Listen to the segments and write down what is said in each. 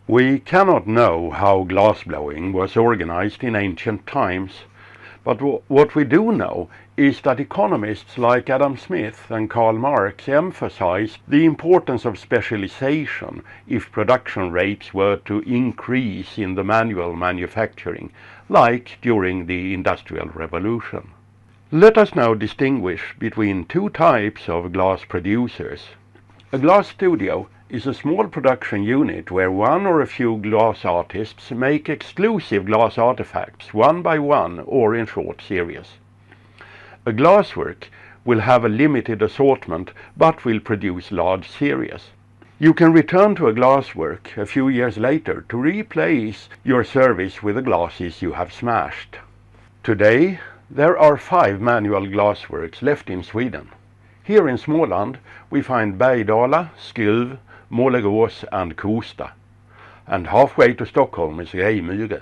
We cannot know how glassblowing was organized in ancient times, but what we do know is that economists like Adam Smith and Karl Marx emphasized the importance of specialization if production rates were to increase in the manual manufacturing, like during the Industrial Revolution. Let us now distinguish between two types of glass producers. A glass studio is a small production unit where one or a few glass artists make exclusive glass artifacts one by one or in short series. A glasswork will have a limited assortment but will produce large series. You can return to a glasswork a few years later to replace your service with the glasses you have smashed. Today there are 5 manual glassworks left in Sweden. Here in Småland we find Bergdala, Skruv, Målerås and Kosta. And halfway to Stockholm is Reimyre.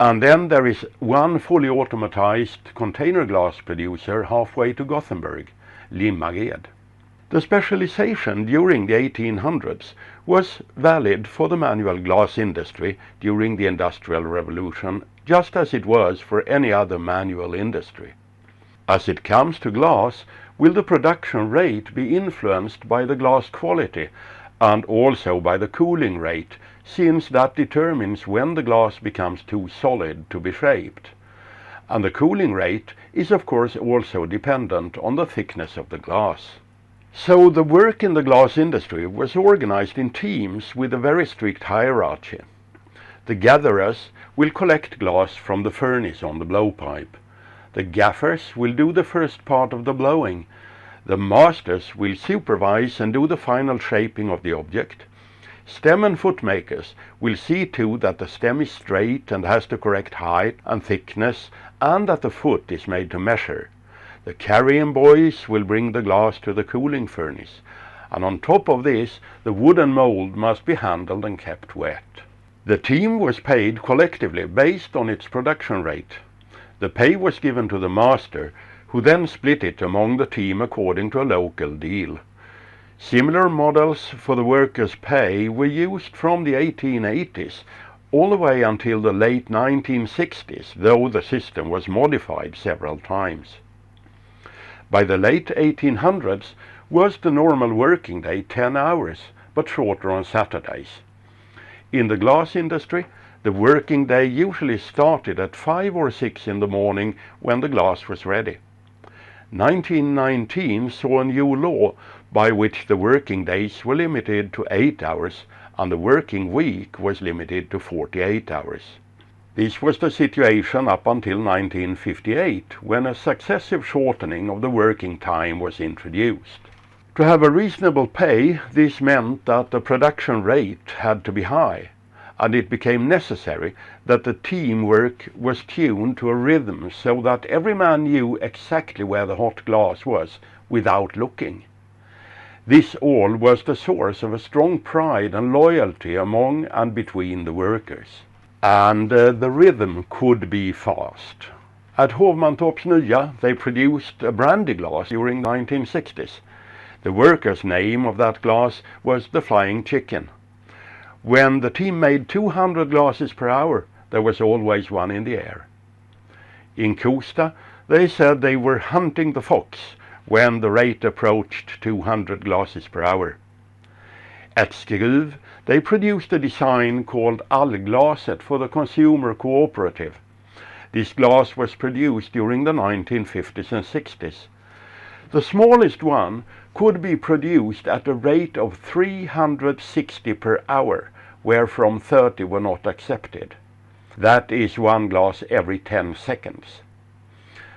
And then there is one fully automatized container glass producer halfway to Gothenburg, Limmared. The specialization during the 1800s was valid for the manual glass industry during the Industrial Revolution, just as it was for any other manual industry. As it comes to glass, will the production rate be influenced by the glass quality and also by the cooling rate, since that determines when the glass becomes too solid to be shaped. And the cooling rate is of course also dependent on the thickness of the glass. So the work in the glass industry was organized in teams with a very strict hierarchy. The gatherers will collect glass from the furnace on the blowpipe. The gaffers will do the first part of the blowing. The masters will supervise and do the final shaping of the object. Stem and foot makers will see to that the stem is straight and has the correct height and thickness, and that the foot is made to measure. The carrying boys will bring the glass to the cooling furnace, and on top of this the wooden mold must be handled and kept wet. The team was paid collectively based on its production rate. The pay was given to the master, who then split it among the team according to a local deal. Similar models for the workers' pay were used from the 1880s all the way until the late 1960s, though the system was modified several times. By the late 1800s was the normal working day 10 hours, but shorter on Saturdays. In the glass industry, the working day usually started at 5 or 6 in the morning when the glass was ready. 1919 saw a new law by which the working days were limited to 8 hours and the working week was limited to 48 hours. This was the situation up until 1958, when a successive shortening of the working time was introduced. To have a reasonable pay, this meant that the production rate had to be high, and it became necessary that the teamwork was tuned to a rhythm so that every man knew exactly where the hot glass was without looking. This all was the source of a strong pride and loyalty among and between the workers. And the rhythm could be fast. At Hovmantorps Nya they produced a brandy glass during the 1960s. The workers' name of that glass was the Flying Chicken. When the team made 200 glasses per hour, there was always one in the air. In Kosta they said they were hunting the fox when the rate approached 200 glasses per hour. At Skruv they produced a design called Allglaset for the consumer cooperative. This glass was produced during the 1950s and 60s. The smallest one could be produced at a rate of 360 per hour, wherefrom 30 were not accepted. That is one glass every 10 seconds.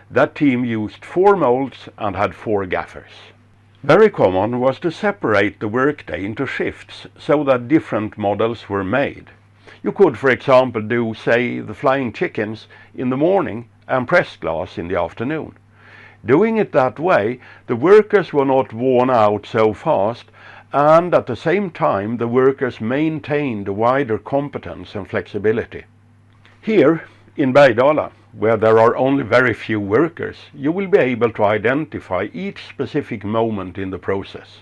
That team used 4 molds and had 4 gaffers. Very common was to separate the workday into shifts so that different models were made. You could, for example, do, say, the Flying Chickens in the morning and pressed glass in the afternoon. Doing it that way, the workers were not worn out so fast, and at the same time the workers maintained a wider competence and flexibility. Here, in Bergdala, where there are only very few workers, you will be able to identify each specific moment in the process.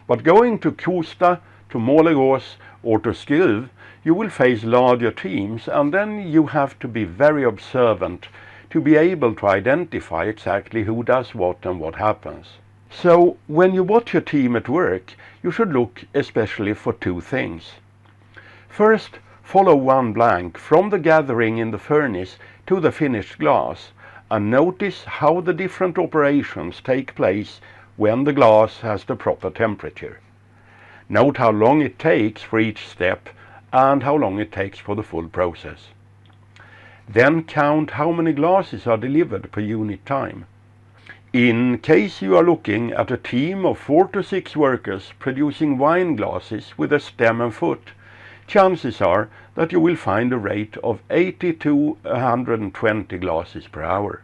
But going to Kosta, to Målerås or to skill, you will face larger teams, and then you have to be very observant to be able to identify exactly who does what and what happens. So when you watch your team at work, you should look especially for two things. First, follow one blank from the gathering in the furnace to the finished glass, and notice how the different operations take place when the glass has the proper temperature. Note how long it takes for each step and how long it takes for the full process. Then count how many glasses are delivered per unit time. In case you are looking at a team of 4 to 6 workers producing wine glasses with a stem and foot, chances are that you will find a rate of 80 to 120 glasses per hour.